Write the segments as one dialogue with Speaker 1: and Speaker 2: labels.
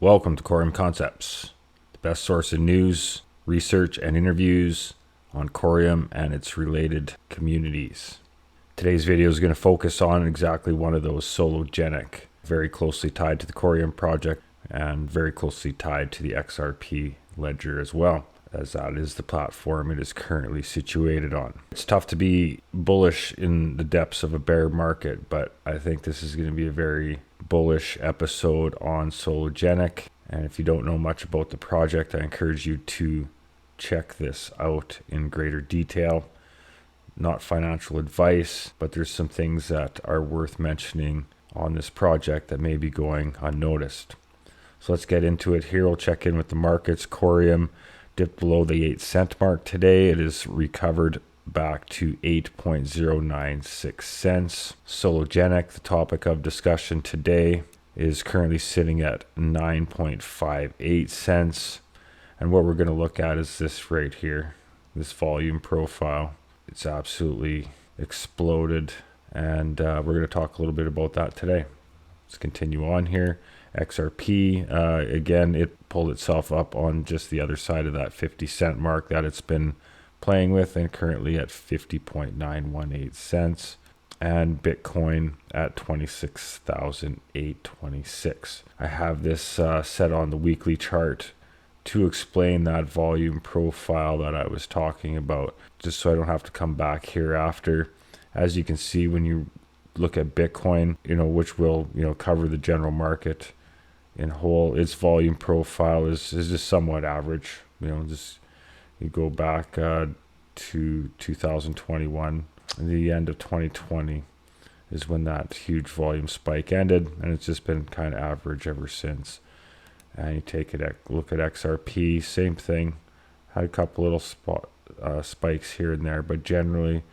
Speaker 1: Welcome to Coreum Concepts, the best source of news, research, and interviews on Coreum and its related communities. Today's video is going to focus on exactly one of those, Sologenic, very closely tied to the Coreum project and very closely tied to the XRP ledger as well, as that is the platform it is currently situated on. It's tough to be bullish in the depths of a bear market, but I think this is going to be a very bullish episode on Sologenic. And if you don't know much about the project, I encourage you to check this out in greater detail. Not financial advice, but there's some things that are worth mentioning on this project that may be going unnoticed. So let's get into it here. We'll check in with the markets. Coreum dipped below the 8-cent mark today. It is recovered back to 8.096 cents. Sologenic, the topic of discussion today, is currently sitting at 9.58 cents. And what we're going to look at is this right here, this volume profile. It's absolutely exploded, and we're going to talk a little bit about that today. Let's continue on here. XRP, again, it pulled itself up on just the other side of that 50-cent mark that it's been playing with, and currently at 50.918 cents. And Bitcoin at 26,826. I have this set on the weekly chart to explain that volume profile that I was talking about, just so I don't have to come back here after. As you can see, when you look at Bitcoin, which will, cover the general market in whole, its volume profile is just somewhat average. You go back to 2021, and the end of 2020 is when that huge volume spike ended, and it's just been kind of average ever since. And you take a look at XRP, same thing. Had a couple little spikes here and there, but generally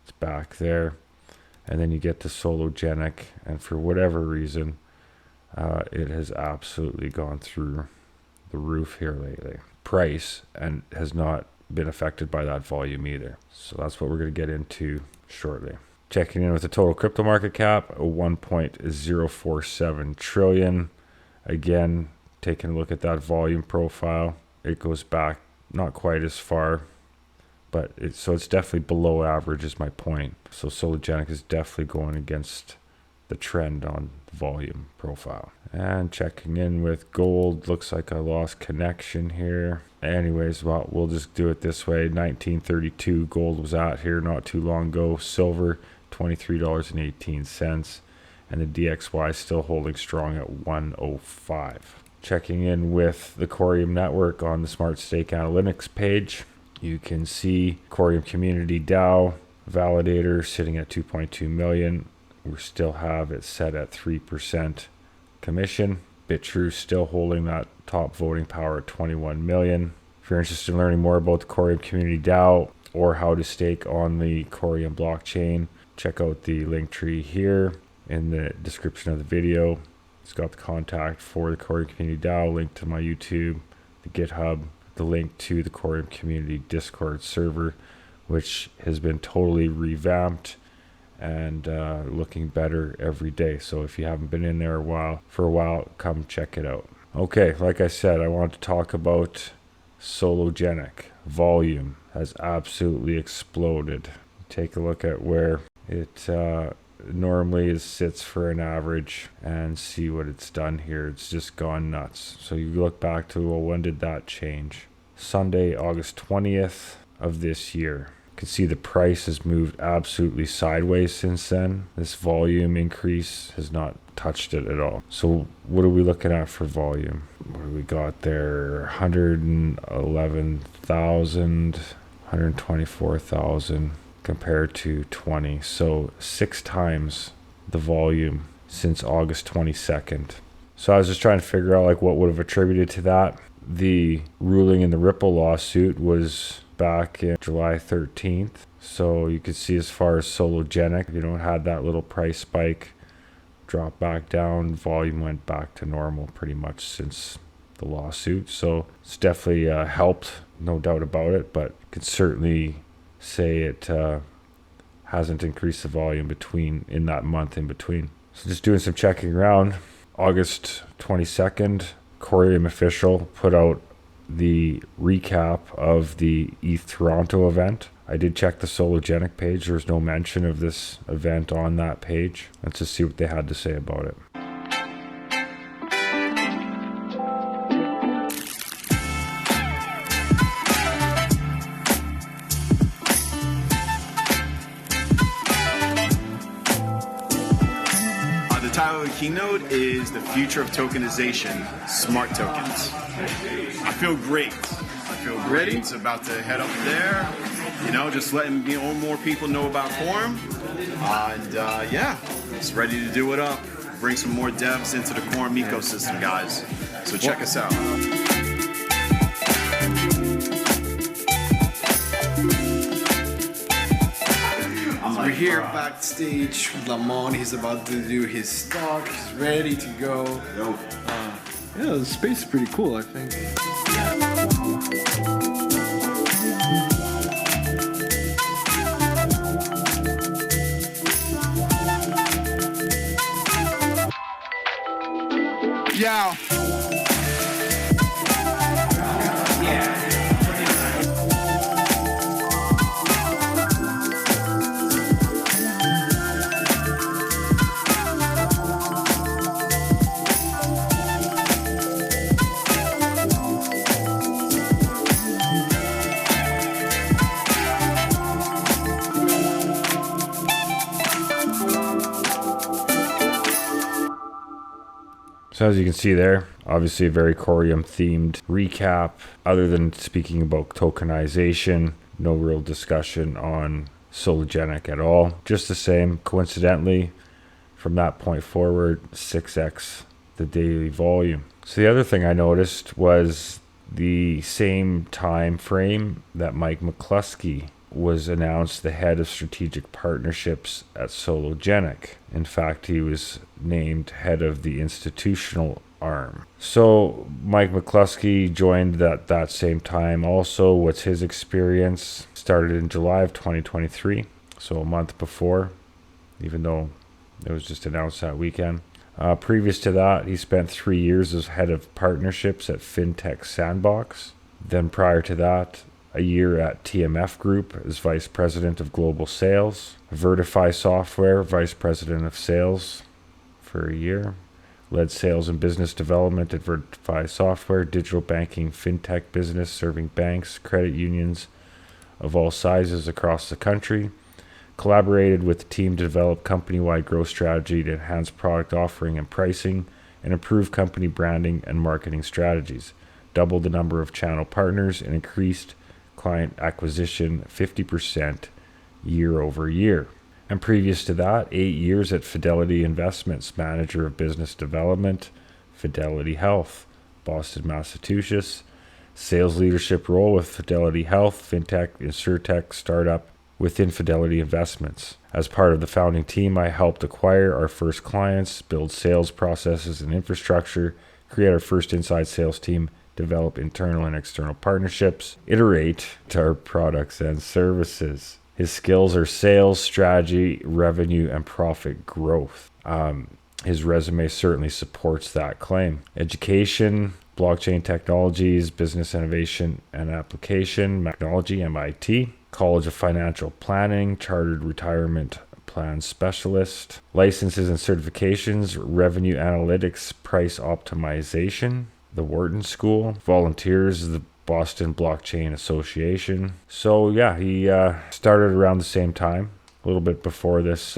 Speaker 1: it's back there. And then you get to Sologenic, and for whatever reason, it has absolutely gone through the roof here lately. Price and has not been affected by that volume either. So that's what we're going to get into shortly. Checking in with the total crypto market cap, 1.047 trillion. Again, taking a look at that volume profile, it goes back not quite as far, but it's definitely below average is my point. So Sologenic is definitely going against the trend on the volume profile. And checking in with gold, looks like I lost connection here. Anyways, well, we'll just do it this way. 1932 gold was at here not too long ago. Silver, $23.18. And the DXY still holding strong at 105. Checking in with the Coreum network on the Smart Stake Analytics page, you can see Coreum Community DAO validator sitting at 2.2 million. We still have it set at 3% commission. BitTrue still holding that top voting power at 21 million. If you're interested in learning more about the Coreum Community DAO or how to stake on the Coreum blockchain, check out the link tree here in the description of the video. It's got the contact for the Coreum Community DAO, link to my YouTube, the GitHub, the link to the Coreum Community Discord server, which has been totally revamped and looking better every day. So if you haven't been in there for a while, come check it out. Okay, like I said, I want to talk about Sologenic. Volume has absolutely exploded. Take a look at where it normally sits for an average and see what it's done here. It's just gone nuts. So you look back to, well, when did that change? Sunday, August 20th of this year. You can see the price has moved absolutely sideways since then. This volume increase has not touched it at all. So what are we looking at for volume? What do we got there? 111,000, 124,000 compared to 20. So 6 times the volume since August 22nd. So I was just trying to figure out what would have attributed to that. The ruling in the Ripple lawsuit was back in July 13th. So you could see as far as Sologenic, had that little price spike, drop back down, volume went back to normal pretty much since the lawsuit. So it's definitely helped, no doubt about it, but could certainly say it hasn't increased the volume in that month in between. So just doing some checking around. August 22nd, Coreum official put out the recap of the ETH Toronto event. I did check the Sologenic page. There's no mention of this event on that page. Let's just see what they had to say about it.
Speaker 2: The title of the keynote is The Future of Tokenization, Smart Tokens. I feel great. It's about to head up there. Just letting more people know about Coreum. It's ready to do it up. Bring some more devs into the Coreum ecosystem, guys. So check us out.
Speaker 3: We're here backstage with Lamont. He's about to do his talk. He's ready to go. Yeah, the space is pretty cool, I think.
Speaker 2: Yeah.
Speaker 1: So as you can see there, obviously a very Coreum themed recap. Other than speaking about tokenization, no real discussion on Sologenic at all. Just the same, coincidentally, from that point forward, 6x the daily volume. So the other thing I noticed was the same time frame that Mike McCluskey was announced the head of strategic partnerships at Sologenic. In fact, he was named head of the institutional arm. So Mike McCluskey joined that same time also. What's his experience? Started in July of 2023, so a month before, even though it was just announced that weekend. Previous to that, he spent 3 years as head of partnerships at FinTech Sandbox. Then prior to that, a year at TMF Group as Vice President of Global Sales. Vertify Software, Vice President of Sales for a year. Led sales and business development at Vertify Software, digital banking, fintech business serving banks, credit unions of all sizes across the country. Collaborated with the team to develop company-wide growth strategy to enhance product offering and pricing and improve company branding and marketing strategies. Doubled the number of channel partners and increased client acquisition 50% year over year. And previous to that, 8 years at Fidelity Investments, Manager of Business Development, Fidelity Health, Boston, Massachusetts. Sales leadership role with Fidelity Health, FinTech, InsurTech startup within Fidelity Investments. As part of the founding team, I helped acquire our first clients, build sales processes and infrastructure, create our first inside sales team, develop internal and external partnerships, iterate to our products and services. His skills are sales, strategy, revenue, and profit growth. His resume certainly supports that claim. Education, blockchain technologies, business innovation and application, technology, MIT. College of Financial Planning, Chartered Retirement Plan Specialist. Licenses and certifications, Revenue Analytics, Price Optimization. The Wharton School. Volunteers, the Boston Blockchain Association. So yeah, he started around the same time, a little bit before this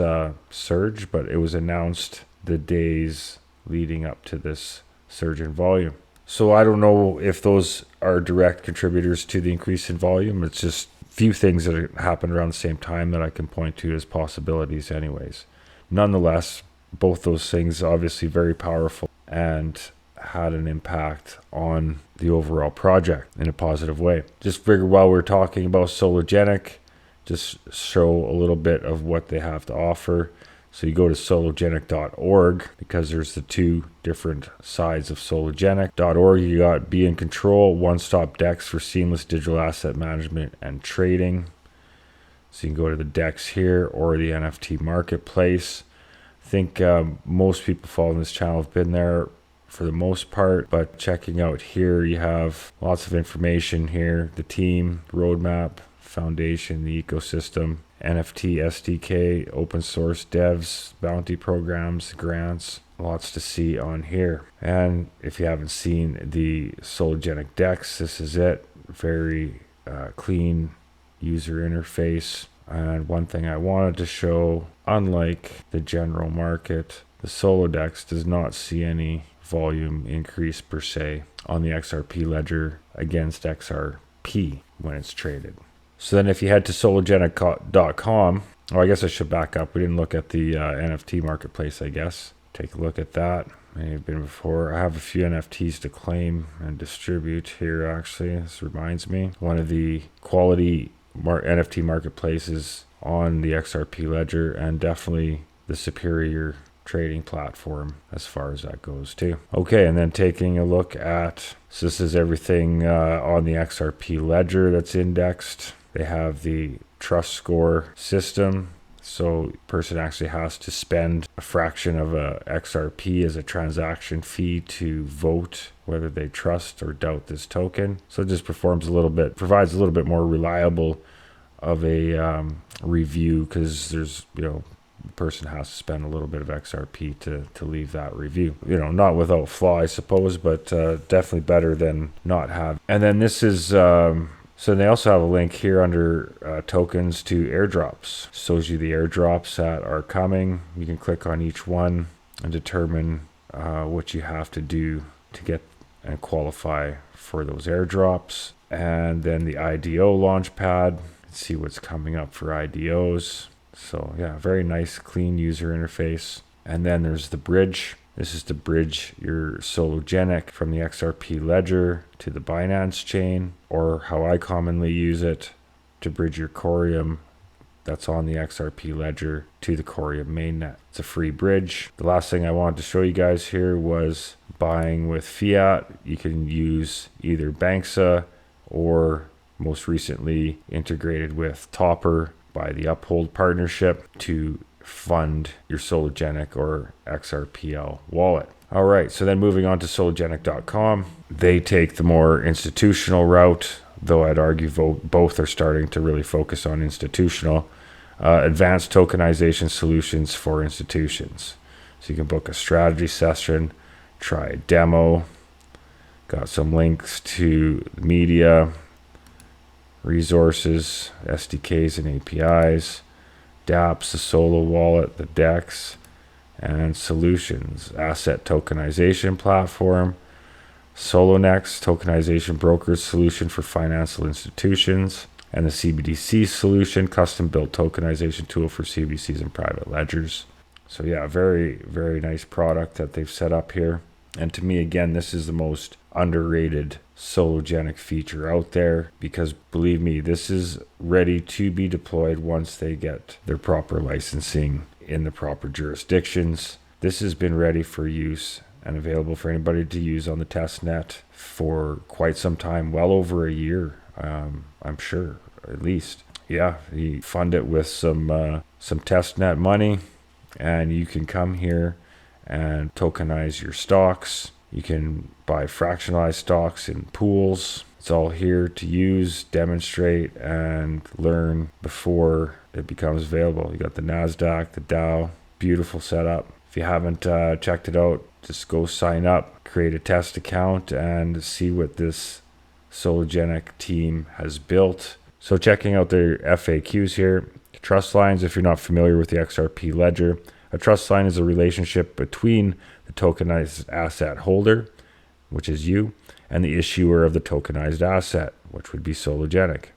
Speaker 1: surge, but it was announced the days leading up to this surge in volume. So I don't know if those are direct contributors to the increase in volume. It's just few things that happened around the same time that I can point to as possibilities anyways. Nonetheless, both those things obviously very powerful and had an impact on the overall project in a positive way. Just figure while we're talking about Sologenic, just show a little bit of what they have to offer. So you go to sologenic.org because there's the two different sides of sologenic.org. You got Be in Control, one-stop DEX for seamless digital asset management and trading. So you can go to the DEX here or the NFT marketplace. I think most people following this channel have been there for the most part, but checking out here, you have lots of information here, the team, roadmap, foundation, the ecosystem, NFT, SDK, open source devs, bounty programs, grants, lots to see on here. And if you haven't seen the Sologenic DEX, this is it. Very clean user interface. And one thing I wanted to show, unlike the general market, the Solodex does not see any volume increase per se on the XRP ledger against XRP when it's traded. So then if you head to sologenic.com, I guess I should back up. We didn't look at the NFT marketplace, I guess. Take a look at that. May have been before. I have a few NFTs to claim and distribute here, actually. This reminds me. One of the quality NFT marketplaces on the XRP ledger, and definitely the superior trading platform as far as that goes too. Okay, and then taking a look at, so this is everything on the XRP ledger that's indexed. They have the trust score system. So the person actually has to spend a fraction of a XRP as a transaction fee to vote whether they trust or doubt this token. So it just provides a little bit more reliable of a review, because there's, the person has to spend a little bit of XRP to leave that review. Not without flaw, I suppose, but definitely better than not have. And then this is so they also have a link here under tokens to airdrops. Shows you the airdrops that are coming. You can click on each one and determine what you have to do to get and qualify for those airdrops. And then the IDO launchpad. See what's coming up for IDOs. So yeah, very nice, clean user interface. And then there's the bridge. This is to bridge your Sologenic from the XRP ledger to the Binance chain, or how I commonly use it, to bridge your Coreum that's on the XRP ledger to the Coreum mainnet. It's a free bridge. The last thing I wanted to show you guys here was buying with fiat. You can use either Banksa or most recently integrated with Topper by the Uphold partnership to fund your Sologenic or XRPL wallet. All right, so then moving on to sologenic.com, they take the more institutional route, though I'd argue both are starting to really focus on institutional. Advanced tokenization solutions for institutions. So you can book a strategy session, try a demo. Got some links to media, resources, SDKs and APIs, dApps, the Solo wallet, the DEX, and solutions, asset tokenization platform, Solonex tokenization brokerage solution for financial institutions, and the CBDC solution, custom built tokenization tool for CBDCs and private ledgers. So yeah, very, very nice product that they've set up here. And to me, again, this is the most underrated Sologenic feature out there, because believe me, this is ready to be deployed once they get their proper licensing in the proper jurisdictions. This has been ready for use and available for anybody to use on the test net for quite some time, well over a year, I'm sure, at least. Yeah, you fund it with some test net money, and you can come here and tokenize your stocks. You can buy fractionalized stocks in pools. It's all here to use, demonstrate, and learn before it becomes available. You got the NASDAQ, the Dow, beautiful setup. If you haven't checked it out, just go sign up, create a test account, and see what this Sologenic team has built. So checking out their FAQs here. Trust lines, if you're not familiar with the XRP ledger, a trust line is a relationship between the tokenized asset holder, which is you, and the issuer of the tokenized asset, which would be Sologenic.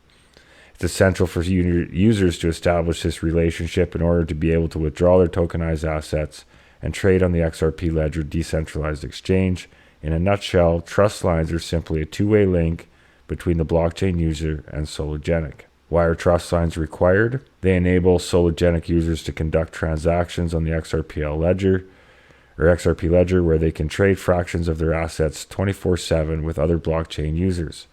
Speaker 1: It's essential for users to establish this relationship in order to be able to withdraw their tokenized assets and trade on the XRP ledger decentralized exchange. In a nutshell, trust lines are simply a two-way link between the blockchain user and Sologenic. Why are trust lines required? They enable Sologenic users to conduct transactions on the XRPL ledger or XRP ledger, where they can trade fractions of their assets 24/7 with other blockchain users.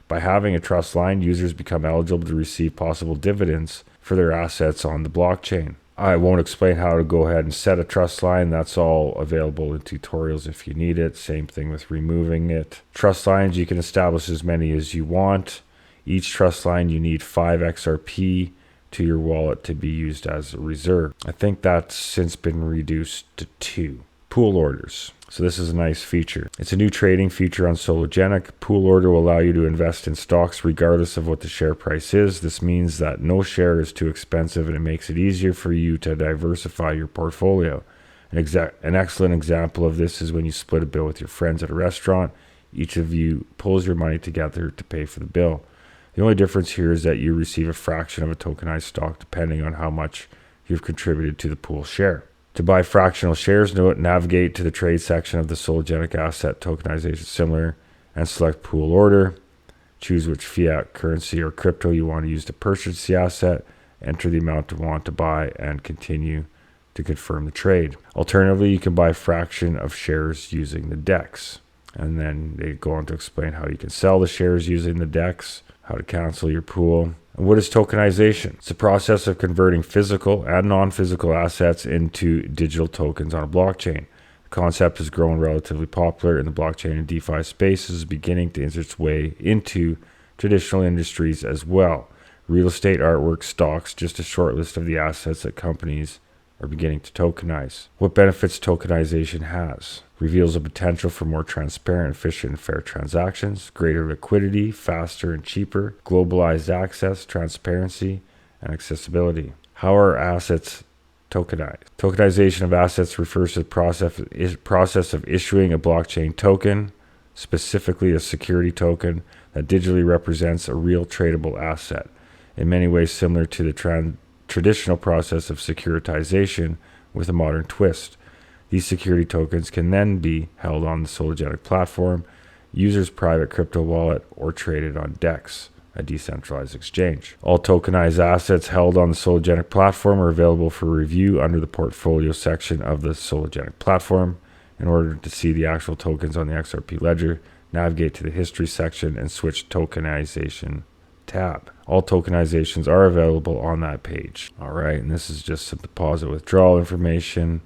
Speaker 1: By having a trust line, users become eligible to receive possible dividends for their assets on the blockchain. I won't explain how to go ahead and set a trust line. That's all available in tutorials if you need it. Same thing with removing it. Trust lines, you can establish as many as you want. Each trust line, you need 5 XRP to your wallet to be used as a reserve. I think that's since been reduced to 2. Pool orders. So this is a nice feature. It's a new trading feature on Sologenic. Pool order will allow you to invest in stocks regardless of what the share price is. This means that no share is too expensive, and it makes it easier for you to diversify your portfolio. An excellent example of this is when you split a bill with your friends at a restaurant. Each of you pulls your money together to pay for the bill. The only difference here is that you receive a fraction of a tokenized stock depending on how much you've contributed to the pool share. To buy fractional shares, navigate to the trade section of the Sologenic asset tokenization similar and select pool order. Choose which fiat currency or crypto you want to use to purchase the asset. Enter the amount you want to buy and continue to confirm the trade. Alternatively, you can buy a fraction of shares using the DEX. And then they go on to explain how you can sell the shares using the DEX, how to cancel your pool. And what is tokenization? It's the process of converting physical and non-physical assets into digital tokens on a blockchain. The concept has grown relatively popular in the blockchain and DeFi spaces, beginning to insert its way into traditional industries as well. Real estate, artwork, stocks, just a short list of the assets that companies are beginning to tokenize. What benefits tokenization has? Reveals a potential for more transparent, efficient, and fair transactions, greater liquidity, faster and cheaper, globalized access, transparency, and accessibility. How are assets tokenized? Tokenization of assets refers to the process of issuing a blockchain token, specifically a security token, that digitally represents a real tradable asset, in many ways similar to the traditional process of securitization with a modern twist. These security tokens can then be held on the Sologenic platform, user's private crypto wallet, or traded on DEX, a decentralized exchange. All tokenized assets held on the Sologenic platform are available for review under the portfolio section of the Sologenic platform. In order to see the actual tokens on the XRP ledger, navigate to the history section and switch tokenization tab. All tokenizations are available on that page. All right, and this is just some deposit withdrawal information.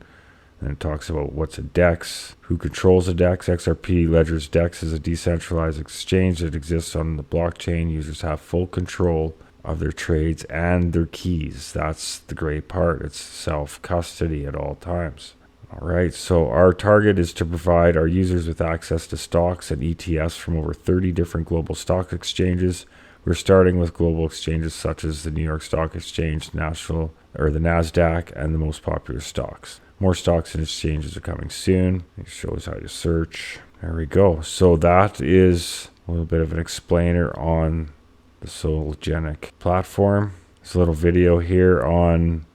Speaker 1: And it talks about what's a DEX, who controls a DEX. XRP Ledger's DEX is a decentralized exchange that exists on the blockchain. Users have full control of their trades and their keys. That's the great part. It's self-custody at all times. All right, so our target is to provide our users with access to stocks and ETFs from over 30 different global stock exchanges. We're starting with global exchanges such as the New York Stock Exchange, the NASDAQ, and the most popular stocks. More stocks and exchanges are coming soon. It shows how to search. There we go. So that is a little bit of an explainer on the Sologenic platform. There's a little video here on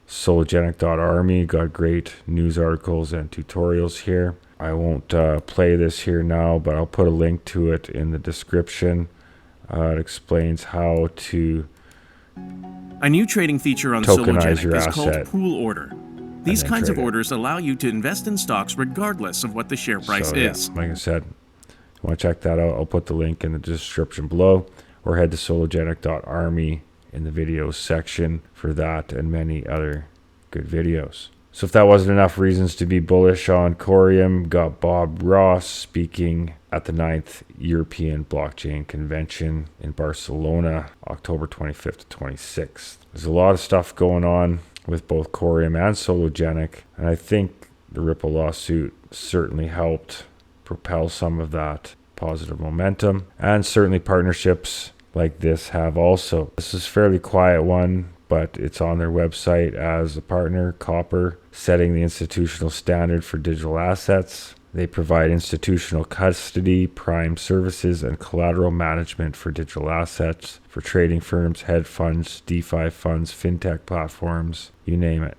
Speaker 1: sologenic.army. Got great news articles and tutorials here. I won't play this here now, but I'll put a link to it in the description. It explains how to
Speaker 4: a new trading feature on
Speaker 1: tokenize your
Speaker 4: Sologenic is
Speaker 1: asset
Speaker 4: called Pool Order. These kinds of orders allow you to invest in stocks regardless of what the share price is.
Speaker 1: Like I said, if you want to check that out, I'll put the link in the description below, or head to sologenic.army in the videos section for that and many other good videos. So if that wasn't enough reasons to be bullish on Coreum, got Bob Ross speaking at the 9th European Blockchain Convention in Barcelona, October 25th to 26th. There's a lot of stuff going on with both Coreum and Sologenic, and I think the Ripple lawsuit certainly helped propel some of that positive momentum, and certainly partnerships like this have also. This is a fairly quiet one, but it's on their website as a partner, Copper, setting the institutional standard for digital assets. They provide institutional custody, prime services, and collateral management for digital assets for trading firms, hedge funds, DeFi funds, fintech platforms, you name it.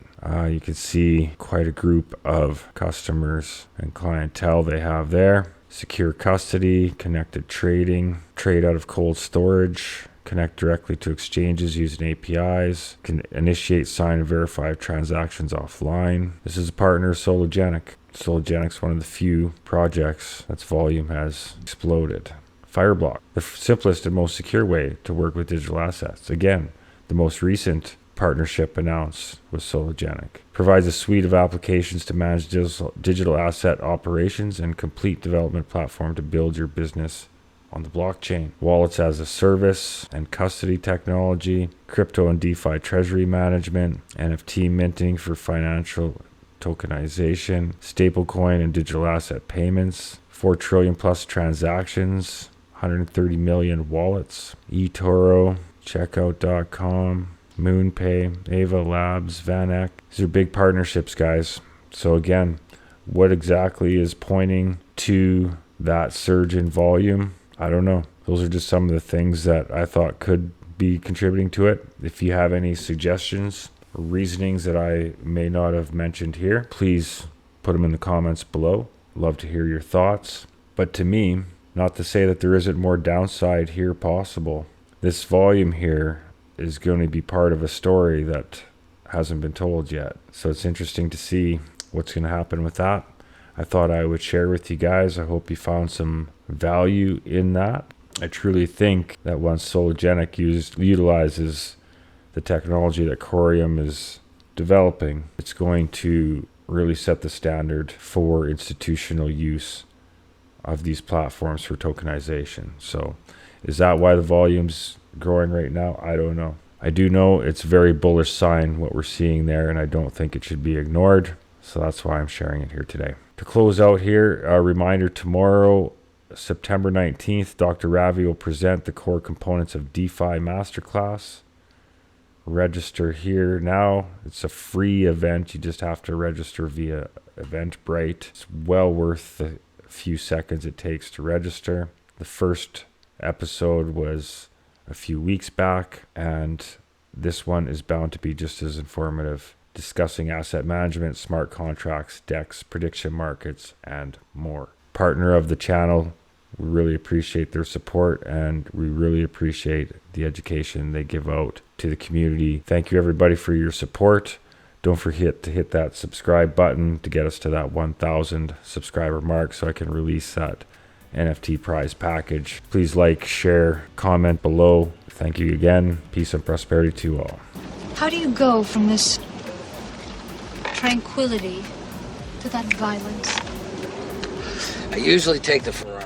Speaker 1: You can see quite a group of customers and clientele they have there. Secure custody, connected trading, trade out of cold storage, connect directly to exchanges using APIs, can initiate, sign, and verify transactions offline. This is a partner of Sologenic. Sologenic's one of the few projects that's volume has exploded. Fireblock, the simplest and most secure way to work with digital assets. Again, the most recent partnership announced with Sologenic. Provides a suite of applications to manage digital asset operations and complete development platform to build your business on the blockchain. Wallets as a service and custody technology, crypto and DeFi treasury management, NFT minting for financial tokenization, stablecoin and digital asset payments, 4 trillion plus transactions, 130 million wallets, eToro, checkout.com, MoonPay, Ava Labs, VanEck. These are big partnerships, guys. So again, what exactly is pointing to that surge in volume? I don't know. Those are just some of the things that I thought could be contributing to it. If you have any suggestions or reasonings that I may not have mentioned here, please put them in the comments below. Love to hear your thoughts. But to me, not to say that there isn't more downside here possible. This volume here is going to be part of a story that hasn't been told yet. So it's interesting to see what's going to happen with that. I thought I would share with you guys. I hope you found some value in that. I truly think that once Sologenic utilizes the technology that Coreum is developing, it's going to really set the standard for institutional use of these platforms for tokenization. So is that why the volume's growing right now? I don't know. I do know it's a very bullish sign what we're seeing there, and I don't think it should be ignored. So that's why I'm sharing it here today. To close out here, a reminder, tomorrow, September 19th, Dr. Ravi will present the core components of DeFi Masterclass. Register here now. It's a free event. You just have to register via Eventbrite. It's well worth the few seconds it takes to register. The first episode was a few weeks back, and this one is bound to be just as informative, discussing asset management, smart contracts, DEX, prediction markets, and more. Partner of the channel, we really appreciate their support, and we really appreciate the education they give out to the community. Thank you everybody for your support. Don't forget to hit that subscribe button to get us to that 1,000 subscriber mark so I can release that NFT prize package. Please like, share, comment below. Thank you again. Peace and prosperity to all.
Speaker 5: How do you go from this tranquility to that violence?
Speaker 6: I usually take the Ferrari.